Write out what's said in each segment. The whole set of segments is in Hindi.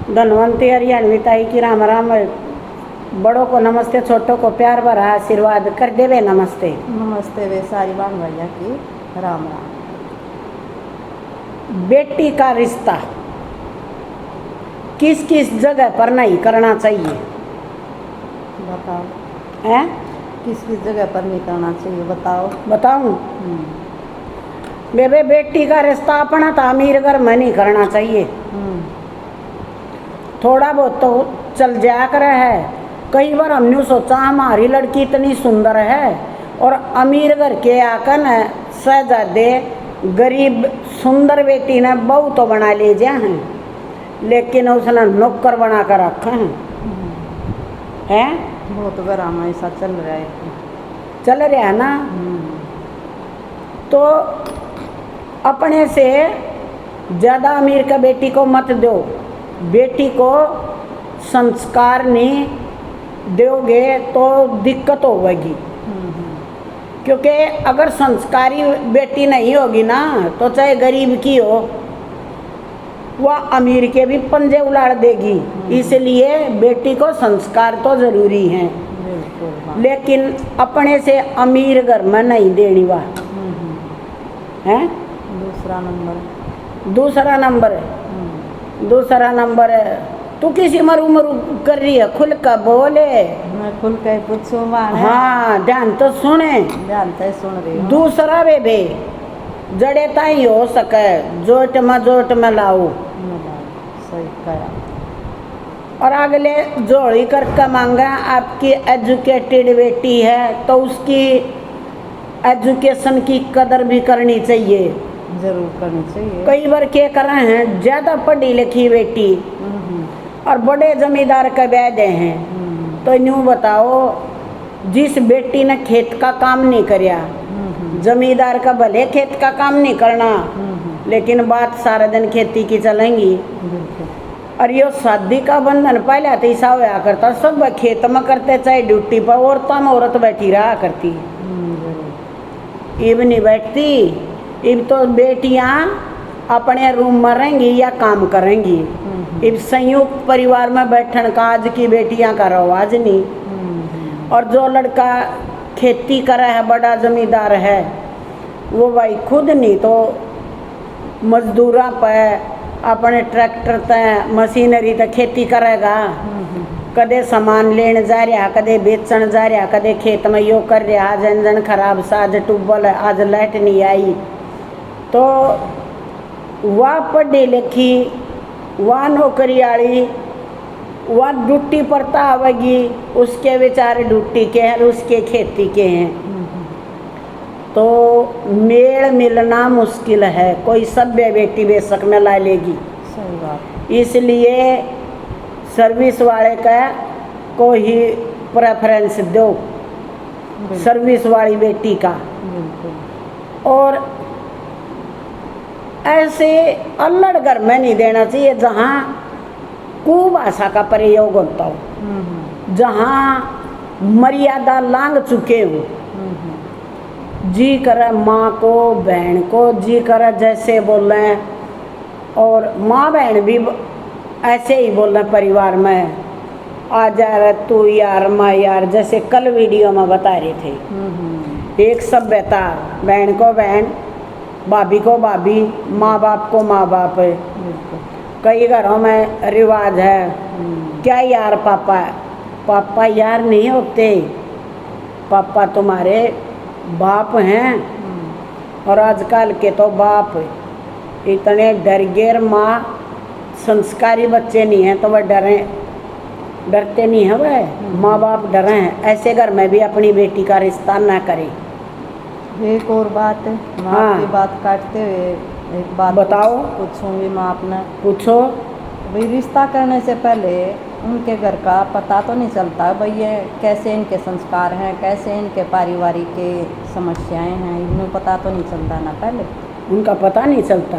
धनवंती हरियाणवी ताई की राम राम। बड़ों को नमस्ते, छोटों को प्यार भरा आशीर्वाद कर देवे नमस्ते। नमस्ते वे सारी बहन भैया की राम राम। बेटी का रिश्ता किस किस जगह पर नहीं करना चाहिए? बताओ हैं? किस किस जगह पर नहीं करना चाहिए, बताओ। बताऊं? बेबे बेटी का रिश्ता अपना तो अमीर घर में नहीं करना चाहिए। थोड़ा बहुत तो चल जाया कर है। कई बार हमने सोचा हमारी लड़की इतनी सुंदर है और अमीर घर के आकर न शहजादे गरीब सुंदर बेटी ने बहू तो बना ले जा हैं, लेकिन उसने नौकर बना कर रखा है। बहुत गरम ऐसा चल रहा है। चल रहा है ना। तो अपने से ज़्यादा अमीर का बेटी को मत दो। बेटी को संस्कार नहीं दोगे तो दिक्कत होगी। क्योंकि अगर संस्कारी बेटी नहीं होगी ना तो चाहे गरीब की हो वह अमीर के भी पंजे उलाड़ देगी। इसलिए बेटी को संस्कार तो जरूरी है, लेकिन अपने से अमीर घर में नहीं देनी वह है। दूसरा नंबर है तू किसी मरू कर रही है, खुल कर बोले। मैं खुल कर पूछूं? हाँ, ध्यान तो सुने। ध्यान तो सुन रही हूँ। दूसरा बेबे जड़े ताई हो सके जोट में लाओ। सही कहा। और अगले जोड़ी करके मांगा आपकी एजुकेटेड बेटी है तो उसकी एजुकेशन की कदर भी करनी चाहिए। जरूर करनी चाहिए। कई बार क्या कर रहे हैं, ज़्यादा पढ़ी लिखी बेटी और बड़े जमींदार के बैदे हैं। तो यूँ बताओ, जिस बेटी ने खेत का काम नहीं करया, जमींदार का भले खेत का काम नहीं करना, लेकिन बात सारा दिन खेती की चलेंगी। और ये शादी का बंधन पहले तो ऐसा होया करता, सब खेत में करते चाहे ड्यूटी पर, औरतों में औरत बैठी रहा करती। इब नहीं बैठती, इब तो बेटियां अपने रूम में रहेंगी या काम करेंगी। इब संयुक्त परिवार में बैठन का आज की बेटियां का रवाज नहीं। और जो लड़का खेती करे है, बड़ा जमींदार है, वो भाई खुद नहीं तो मजदूरा पे अपने ट्रैक्टर तय मशीनरी तक खेती करेगा। कदे सामान लेने जा रहा, कदे बेचन जा रहा, कदे खेत में यो कर रहा। आज इंजन खराब सा, आज ट्यूबवेल, आज लाइट नहीं आई। तो वह पढ़ी लिखी, वह नौकरी वाली, वह ड्यूटी पर तो आवेगी, उसके बेचारे ड्यूटी के हैं, उसके खेती के हैं। तो मेल मिलना मुश्किल है। कोई सभ्य बेटी बेशक में ला लेगी। सही बात। इसलिए सर्विस वाले का को ही प्रेफरेंस दो, सर्विस वाली बेटी का। और ऐसे अल्लड़ घर में नहीं देना चाहिए जहाँ कुभाषा का प्रयोग होता हो, जहाँ मर्यादा लांग चुके हो। जी करे माँ को, बहन को जी करे जैसे बोल रहे हैं, और माँ बहन भी ऐसे ही बोल रहे परिवार में। आ जा रहा तू यार, माँ यार, जैसे कल वीडियो में बता रहे थे। एक सभ्यता, बहन को बहन, भाभी को भाभी, माँ बाप को माँ बाप है। कई घरों में रिवाज है, क्या यार पापा? पापा यार नहीं होते, पापा तुम्हारे बाप हैं। और आजकल के तो बाप इतने डर गेर, माँ संस्कारी बच्चे नहीं हैं तो वह डरते नहीं हैं। वह माँ बाप डरे हैं। ऐसे घर में भी अपनी बेटी का रिश्ता ना करें। एक और बात है, माँ की बात काटते हुए एक बात बताओ। पूछूंगी माँ अपने। पूछो। भाई रिश्ता करने से पहले उनके घर का पता तो नहीं चलता भाई, ये कैसे इनके संस्कार हैं, कैसे इनके पारिवारिक के समस्याएं हैं, इन्हें पता तो नहीं चलता ना। पहले उनका पता नहीं चलता,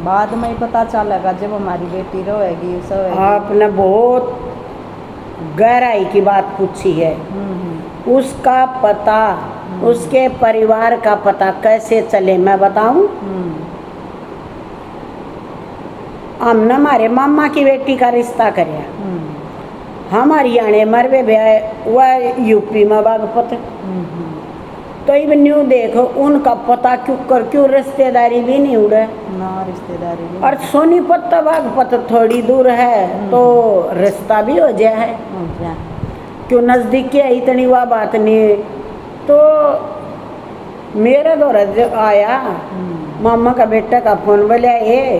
बाद में ही पता चलेगा जब हमारी बेटी रोएगी। आपने बहुत गहराई की बात पूछी है। उसका पता, उसके परिवार का पता कैसे चले, मैं बताऊं? हमने हमारे मामा की बेटी का रिश्ता कराया। हम हरियाणे मरवे ब्याह वह यूपी में बागपत। तो अब न्यू देखो उनका पता क्यों रिश्तेदारी भी नहीं उड़े ना रिश्तेदारी भी और सोनीपत तो बागपत थोड़ी दूर है तो रिश्ता भी हो जाए हो जाए। क्यों नज़दीक के इतनी वह बात नहीं। तो मेरा दौर आया मामा का बेटा का फोन बोला ये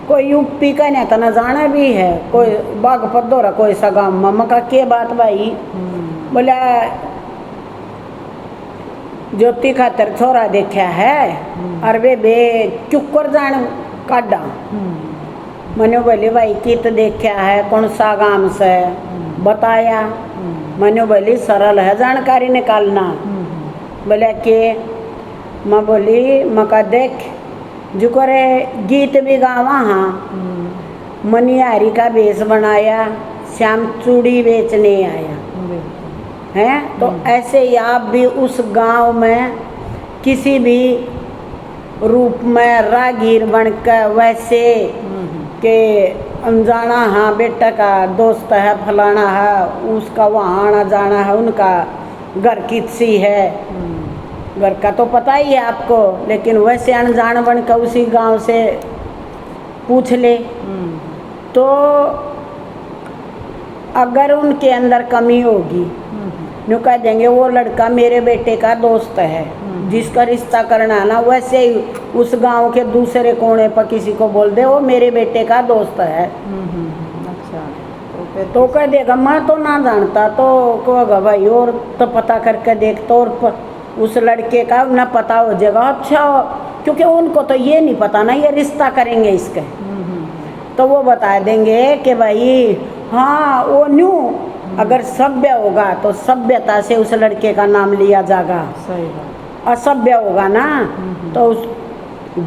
कोई यूपी का नहीं तो न जाना भी है कोई बागपत दौरा कोई सा गाँव। मामा का के बात भाई बोला ज्योति खातर छोरा देखा है और वे बे चुकर जान काटा। मैंने बोली भाई कित देखा है कौन सा गांव से बताया। मैंने बोली सरल है जानकारी निकालना। बोले कि मैं बोली मका देख जो करे गीत भी गावा हाँ मनियारी का बेस बनाया श्याम चूड़ी बेचने आया है। तो ऐसे ही आप भी उस गांव में किसी भी रूप में रागीर बनकर वैसे के अनजाना हाँ बेटा का दोस्त है फलाना है उसका वहाँ आना जाना है उनका घर किसी है घर का तो पता ही है आपको लेकिन वैसे अनजान बनकर उसी गांव से पूछ ले तो अगर उनके अंदर कमी होगी नु कह देंगे वो लड़का मेरे बेटे का दोस्त है जिसका रिश्ता करना ना वैसे ही उस गांव के दूसरे कोने पर किसी को बोल दे वो मेरे बेटे का दोस्त है। अच्छा तो कह देगा मैं तो ना जानता तो कहेगा भाई और तो पता करके देख तो और उस लड़के का ना पता हो जाएगा। अच्छा क्योंकि उनको तो ये नहीं पता ना ये रिश्ता करेंगे इसके तो वो बता देंगे कि भाई हाँ वो न्यू अगर सभ्य होगा तो सभ्यता से उस लड़के का नाम लिया जाएगा। सही बात। असभ्य होगा ना तो उस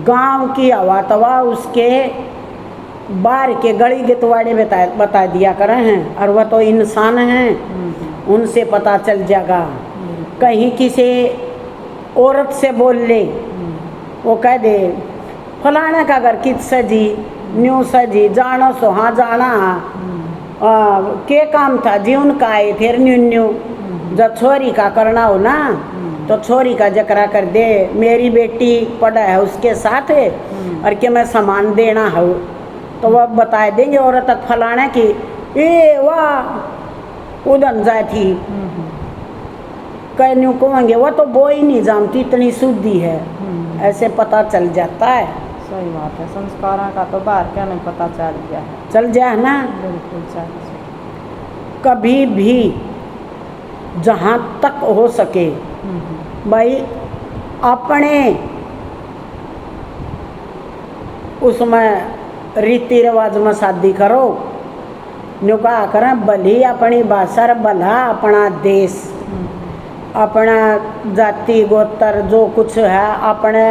गांव की हवा तवा उसके बाहर के गली गितवाड़े बता दिया करे हैं और वह तो इंसान हैं उनसे पता चल जाएगा। कहीं किसी औरत से बोल ले वो कह दे फलाना का घर कित सजी न्यू सजी जानो सो हाँ जाना के काम था जी उनका आए फिर न्यू न्यू जब छोरी का करना हो ना तो छोरी का जकरा कर दे मेरी बेटी पढ़ा है उसके साथ और कि मैं सामान देना है तो वह बता देंगे औरत तक फलाना की ए वाह उदन जाए थी कह न्यू कहेंगे वह तो वो ही नहीं जानती इतनी शुद्धि है ऐसे पता चल जाता है। सही बात है संस्कारों का तो बाहर क्या नहीं पता चल गया है चल जाए ना बिल्कुल चाहिए। कभी भी जहाँ तक हो सके भाई अपने उसमें रीति रिवाज में शादी करो न्यू कहा करें भली अपनी भाषा भला अपना देश अपना जाति गोत्र जो कुछ है अपने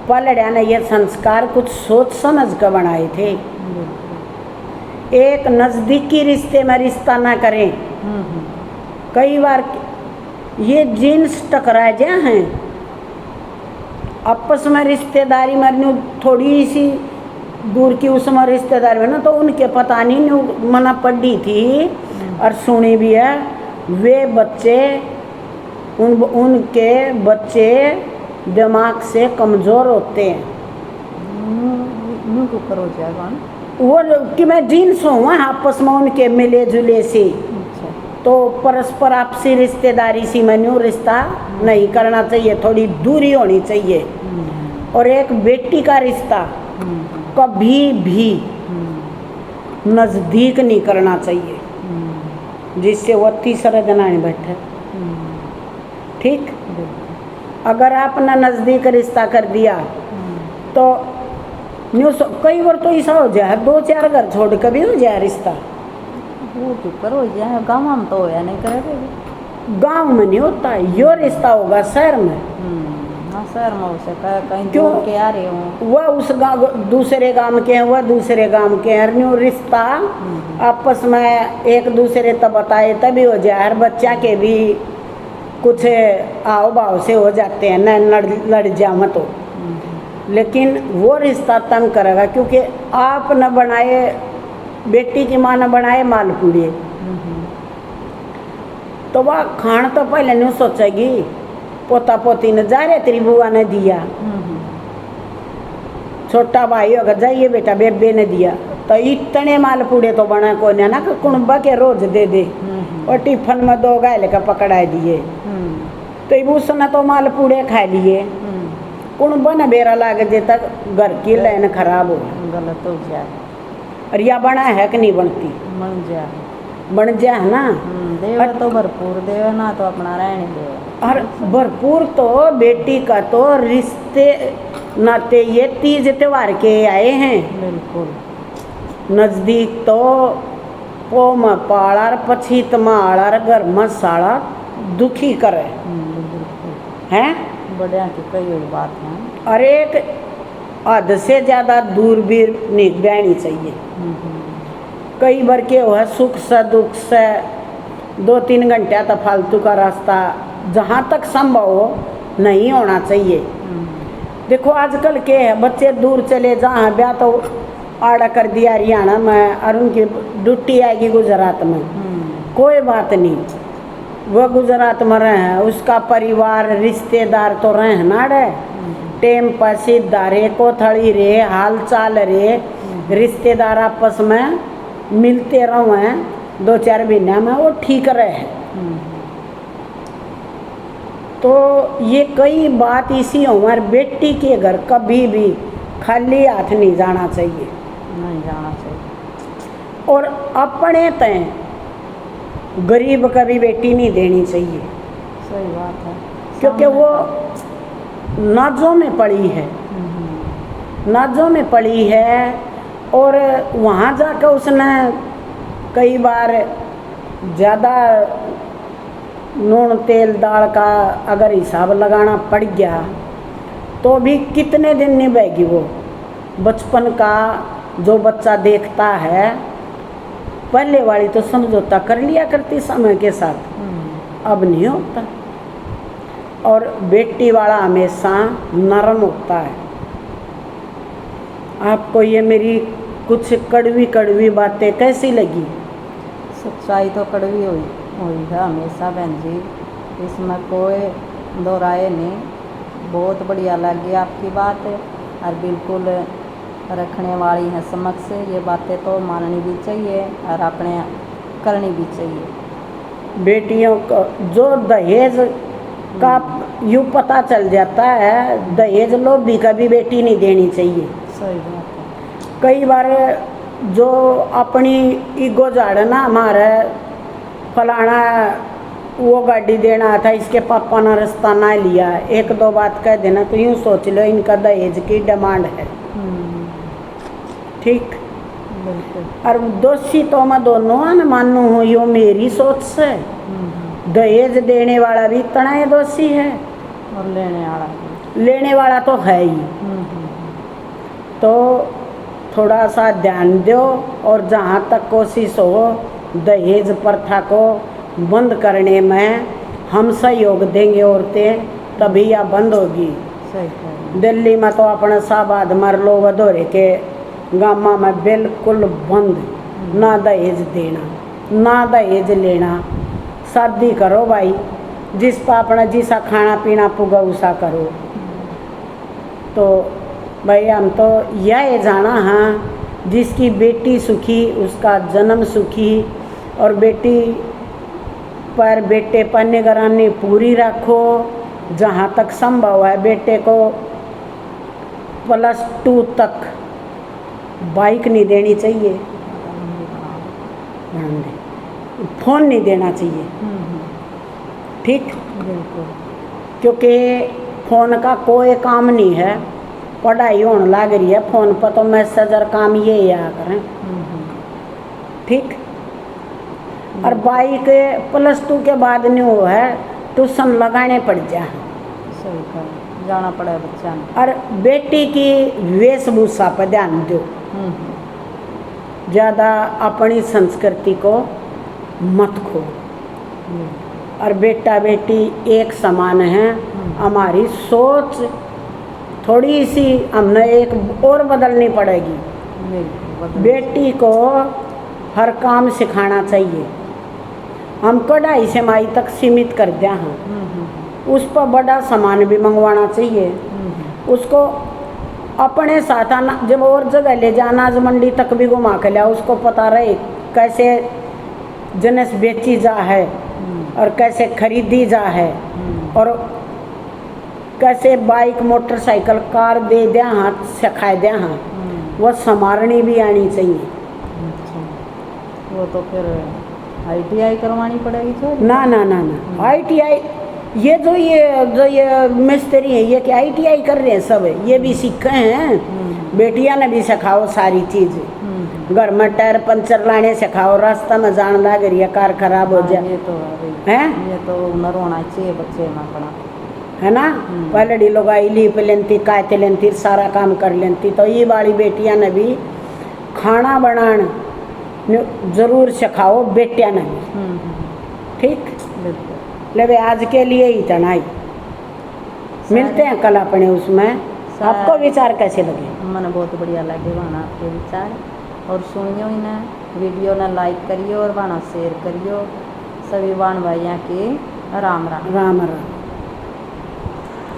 पलड़िया ने ये संस्कार कुछ सोच समझ कर बनाए थे। एक नज़दीकी रिश्ते में रिश्ता ना करें। कई बार ये जीन्स टकरा जा हैं आपस में रिश्तेदारी में थोड़ी सी दूर की उसमें रिश्तेदारी में ना तो उनके पता नहीं मना पड़ी थी और सुनी भी है वे बच्चे उनके बच्चे दिमाग से कमज़ोर होते हैं। करो जाएगा वो कि मैं जीन्स हूँ आपस में उनके मिले जुले से तो परस्पर आपसी रिश्तेदारी सी मैंने रिश्ता नहीं करना चाहिए थोड़ी दूरी होनी चाहिए। और एक बेटी का रिश्ता कभी भी नज़दीक नहीं करना चाहिए जिससे वो तीसरे दिन नहीं बैठे। ठीक अगर आपने नज़दीक रिश्ता कर दिया तो न्यूज़ कई बार तो ऐसा हो जाए 2-4 घर छोड़ कर भी हो जाए रिश्ता। वो तो करो जाए गाँव में तो होया नहीं करे गांव में नहीं होता यो रिश्ता होगा शहर में। हाँ शहर में उसे कहीं क्यों दूर के आ रहे हो वह उस गाँव दूसरे गांव के हैं वह दूसरे गांव के हैं न्यू रिश्ता आपस में एक दूसरे तब बताए तभी हो जाए। हर बच्चा के भी कुछ आओ भाव से हो जाते हैं न लड़ जा मत हो लेकिन वो रिश्ता तंग करेगा, क्योंकि आप न बनाए, बेटी की माँ न बनाए मालपूड़े, तो वह खान तो पहले नहीं सोचेगी। पोता पोती ने जा रहे तेरी बुआ ने दिया, छोटा भाई होगा जाइए बेटा बेबे ने दिया, तो इतने मालपूड़े तो बना को ना कि कुणबा के रोज दे दे, और टिफन में 2 गाय लेकर पकड़ा दिए, तो उसने तो मालपूड़े खा लिए। कुणबा ने बेरा लाग दे तक घर की लाइन खराब हो, गलत हो जाए। और या बना है कि नहीं बनती, बन जा है ना। देव तो भरपूर देव ना तो अपना रहने देव। और भरपूर तो बेटी का तो रिश्ते नाते ये 30 त्योहार के आए हैं। बिल्कुल नजदीक तो पोम पाड़ार पछी तमाड़ार घर में साड़ा दुखी करे हैं। बढ़िया की कई हुई बात है। और एक हद से ज़्यादा दूर भी नहीं बहनी चाहिए। कई बार के है सुख से दुख से 2-3 घंटे तो फालतू का रास्ता जहाँ तक संभव हो नहीं होना चाहिए। देखो आजकल के है बच्चे दूर चले जहाँ ब्याह तो आड़ा कर दिया हरियाणा में, और उनकी ड्यूटी आएगी गुजरात में, कोई बात नहीं, वह गुजरात में रहे, उसका परिवार रिश्तेदार तो रहे ना रे, टेम पर सीधा रे, कोथड़ी रे, हाल चाल रे, रिश्तेदार आपस में मिलते रहो 2-4 महीना में वो ठीक रहे। तो ये कई बात इसी हमारे बेटी के घर कभी भी खाली हाथ नहीं जाना चाहिए, नहीं जाना चाहिए। और अपने तय गरीब कभी बेटी नहीं देनी चाहिए। सही बात है, क्योंकि वो नाजों में पड़ी है, नाजों में पड़ी है, और वहाँ जाकर उसने कई बार ज़्यादा नून तेल दाल का अगर हिसाब लगाना पड़ गया तो भी कितने दिन निभाएगी वो। बचपन का जो बच्चा देखता है, पहले वाली तो समझौता कर लिया करती समय के साथ, अब नहीं होता। और बेटी वाला हमेशा नरम होता है। आपको ये मेरी कुछ कड़वी कड़वी बातें कैसी लगी? सच्चाई तो कड़वी हुई है हमेशा बहन जी, इसमें कोई दो राय नहीं। बहुत बढ़िया लगी आपकी बात, और बिल्कुल रखने वाली है समक्ष। ये बातें तो माननी भी चाहिए और अपने करनी भी चाहिए। बेटियों को जो दहेज का यूँ पता चल जाता है, दहेज लोभी कभी बेटी नहीं देनी चाहिए। सही बात है। कई बार जो अपनी ईगो झाड़ना, हमारे फलाना वो गाड़ी देना था, इसके पापा ने रास्ता ना लिया, 1-2 बात कह देना तो यूँ सोच लो इनका दहेज की डिमांड है। ठीक, बिल्कुल। और दोषी तो मैं दोनों न मानू हूँ, यो मेरी सोच से। दहेज देने वाला भी इतना ही दोषी है और लेने वाला तो है ही। तो थोड़ा सा ध्यान दो, और जहाँ तक कोशिश हो दहेज प्रथा को बंद करने में हम सहयोग देंगे औरतें, तभी यह बंद होगी। सही। दिल्ली में तो अपने साबाद मरलो वधोरे के गामा में बिल्कुल बंद, ना दहेज देना ना दहेज लेना। शादी करो भाई, जिस पर अपना जिसा खाना पीना पुगा उसा करो। तो भाई हम तो यह जाना हाँ, जिसकी बेटी सुखी उसका जन्म सुखी, और बेटी पर बेटे पर निगरानी पूरी रखो। जहाँ तक संभव है बेटे को +2 तक बाइक नहीं देनी चाहिए, फ़ोन नहीं देना चाहिए। ठीक, बिल्कुल। क्योंकि फ़ोन का कोई काम नहीं है, पढ़ाई होने लग रही है फ़ोन पर, तो मैसेज और काम ये आ करें। ठीक, और बाइक +2 के बाद नहीं हो है, ट्यूशन लगाने पड़ जाए। सही कहा, जाना पड़े बच्चा ने। और बेटी की वेशभूषा पर ध्यान दो, ज़्यादा अपनी संस्कृति को मत खो। और बेटा बेटी एक समान है। हमारी सोच थोड़ी सी हमने एक और बदलनी पड़ेगी। बेटी को हर काम सिखाना चाहिए। हम कढ़ाई से माई तक सीमित कर दिया हैं, उस पर बड़ा सामान भी मंगवाना चाहिए। उसको अपने साथ आना, जब और जगह ले जा, अनाज मंडी तक भी घुमा के लिया, उसको पता रहे कैसे जिनिस बेची जा है और कैसे खरीदी जा है और कैसे बाइक मोटरसाइकिल कार दे दिया हाथ सिखाए दिया हाँ, वह संभालनी भी आनी चाहिए। वो तो फिर ITI करवानी पड़ेगी छोरी? ना ना ना ना, ITI ये जो ये मिस्त्री है ये क्या ITI कर रहे हैं सब, ये भी सीखे हैं। बेटियां ने भी सिखाओ सारी चीज़, घर में टायर पंचर लाने सिखाओ, रास्ता में जान लग रही है कार खराब हो जाए, ये तो है ये तो हुनर होना चाहिए बच्चे में अपना, है ना। पहले लोग आई लीप लेंती कायते लेंती सारा काम कर लेंती, तो ये वाली बेटियां ने भी खाना बनाना जरूर सिखाओ बेटियां ने भी। ठीक, ले आज के लिए ही तनाई, मिलते हैं कल अपने उसमें। आपको विचार कैसे लगे? मन बहुत बढ़िया लगे वाना आपके विचार, और सुनियो ही ना, वीडियो ना लाइक करियो और वाना शेयर करियो। सभी बाण भाइयों के राम राम। राम राम।